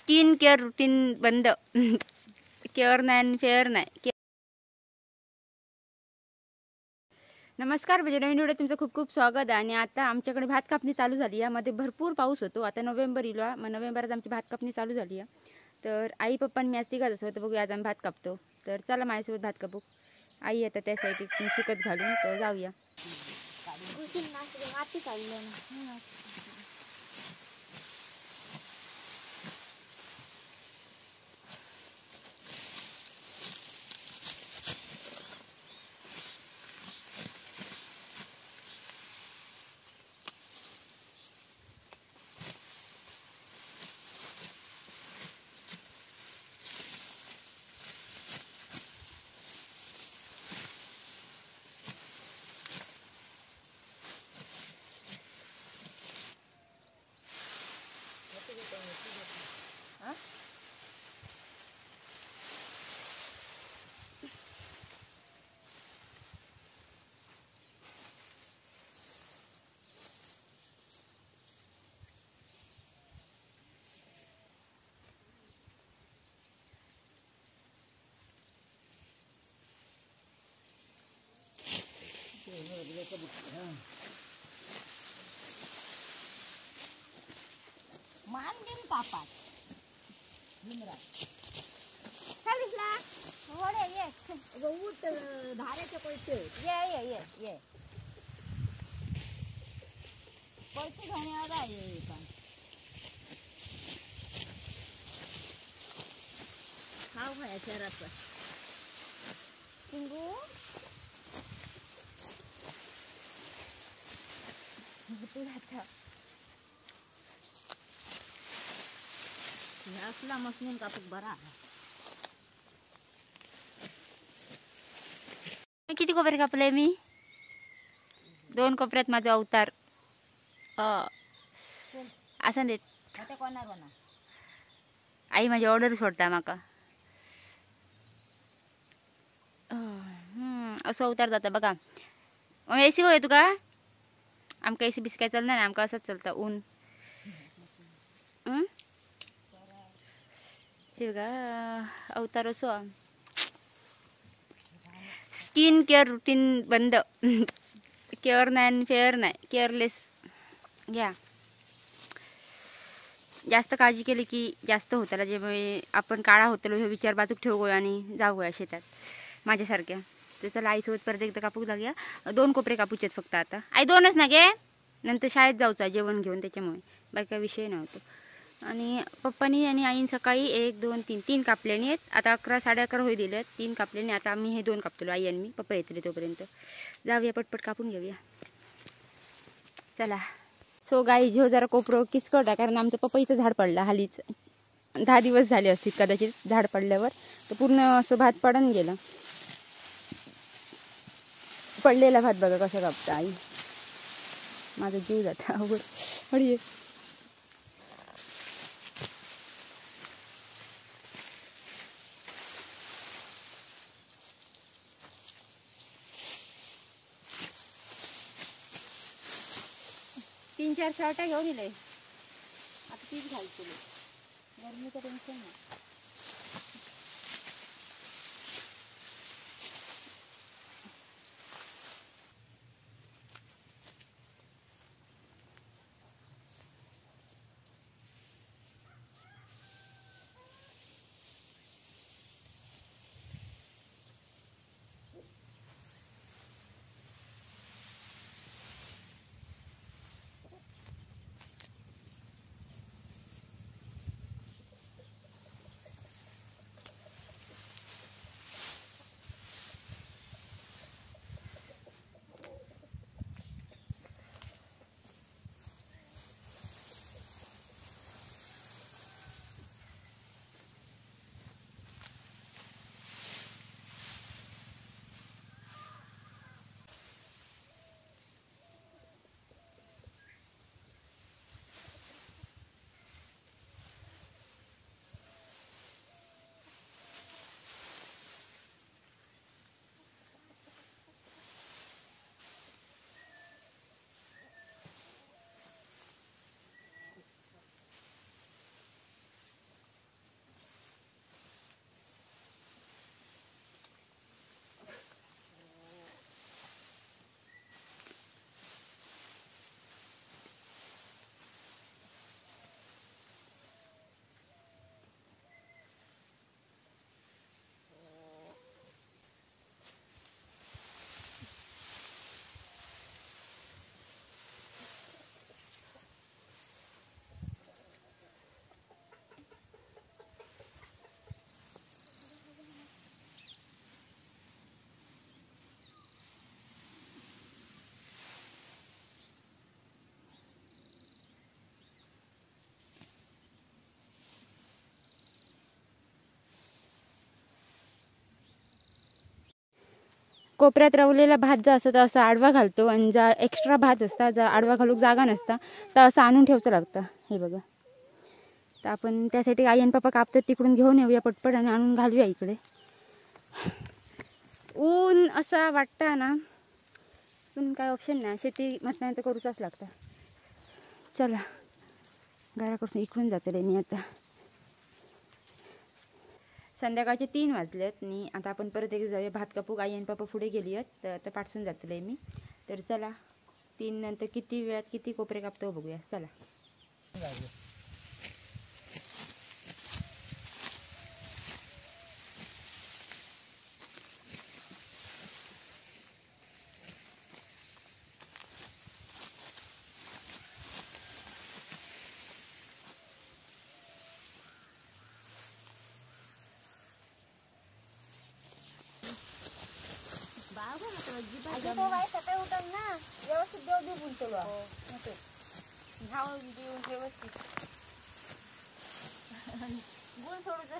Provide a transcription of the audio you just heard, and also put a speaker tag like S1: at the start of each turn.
S1: Skin care routine बंद. Care नाही fair नाही. नमस्कार, म्हणजे नवीन व्हिडिओ तुमचं खूप खूप स्वागत आहे. आणि आता आमच्याकडे भात कापणी चालू झाली. यामध्ये भरपूर पाऊस होतो. आता नोव्हेंबर येईल, मग नोव्हेंबरात आमची भात कापणी चालू झाली आहे. तर आई पप्पा मी आज तिघाच असतो. तर बघूया आज आम्ही भात कापतो. तर चला माझ्यासोबत भात कापू. आई आता त्या साईड शिकत घालून तर जाऊया.
S2: मान गेली पापात चालीसला वडे ये उठ धाऱ्याचे पैसे ये ये ये ये पैसे घेऊन आला ये पण खाऊ खाया शहरात सिंगू असला मशीन कापूक बरा.
S1: किती कोपरे कापले मी? 2 कोपऱ्यात माझा अवतार. असं देत
S2: कोणा
S1: आई माझी ऑर्डर सोडता माका. असं अवतार जाता बघा. मग एसी होय तुका? आमका एसी बिसी काय चालणार नाही. आमका असंच चालतं ऊन. हे बघा अवतार असो. स्किन केअर रुटीन बंद. केअर नाही फेअर नाही. केअरलेस घ्या. जास्त काळजी केली की जास्त होतं. ज्यामुळे आपण काळा होतो हे विचार बाजूक ठेवूया आणि जाऊया शेतात माझ्यासारख्या. तर चला आईसोबत परत एकदा कापूक लागूया. 2 कोपरे कापूचे फक्त आता. आई 2च ना गे, नंतर शाळेत जाऊचा जेवण घेऊन, त्याच्यामुळे बाकी काय विषय नव्हतो. आणि पप्पानी आणि आईन सकाळी 1 2 3 कापल्याने आहेत. आता 11 11:30 होई दिलेत. 3 कापल्याने. आता आम्ही हे 2 कापतो. आई आणि मी. पप्पा येतले तोपर्यंत जाऊया पटपट कापून घेऊया. चला. सो गाई झो जरा कोपरो किसकटा, कारण आमचं पपईचं झाड पडलं हालीच. 10 दिवस झाले असतील कदाचित झाड पडल्यावर. तर पूर्ण असं भात पडून गेलं. पडलेला भात बघा कसं कापता आई. माझा जीव जाता अवघड. 3-4 शर्टा घेऊन दिले. आता तीच घालतो. गरमीचं टेन्शन नाही. कोपऱ्यात रवलेला भात जो असतो तो असा आडवा घालतो आणि जा एक्स्ट्रा भात असता जा आडवा घालूक जागा नसता तर असं आणून ठेवचं लागतं. हे बघा, तर आपण त्यासाठी आई आणि पप्पा कापतात तिकडून घेऊन येऊया पटपट आणि आणून घालूया इकडे. ऊन असा वाटता ना, पण काय ऑप्शन नाही, शेती म्हटल्यानंतर करूचाच लागतं. चला घराकडून इकडून जाते मी आता. संध्याकाळचे 3 वाजलेत आणि आता आपण परत एक जाऊया भात कापूक. आई आणि पप्पा पुढे गेली आहेत तर आता पाठसून जातले मी. तर चला 3 नंतर किती वेळात किती कोपरे कापतो बघूया. चला
S2: तो बाई सकाळी उठून ना व्यवस्थित देव देऊ बोलतो घाव देऊन व्यवस्थित गुण सोडूच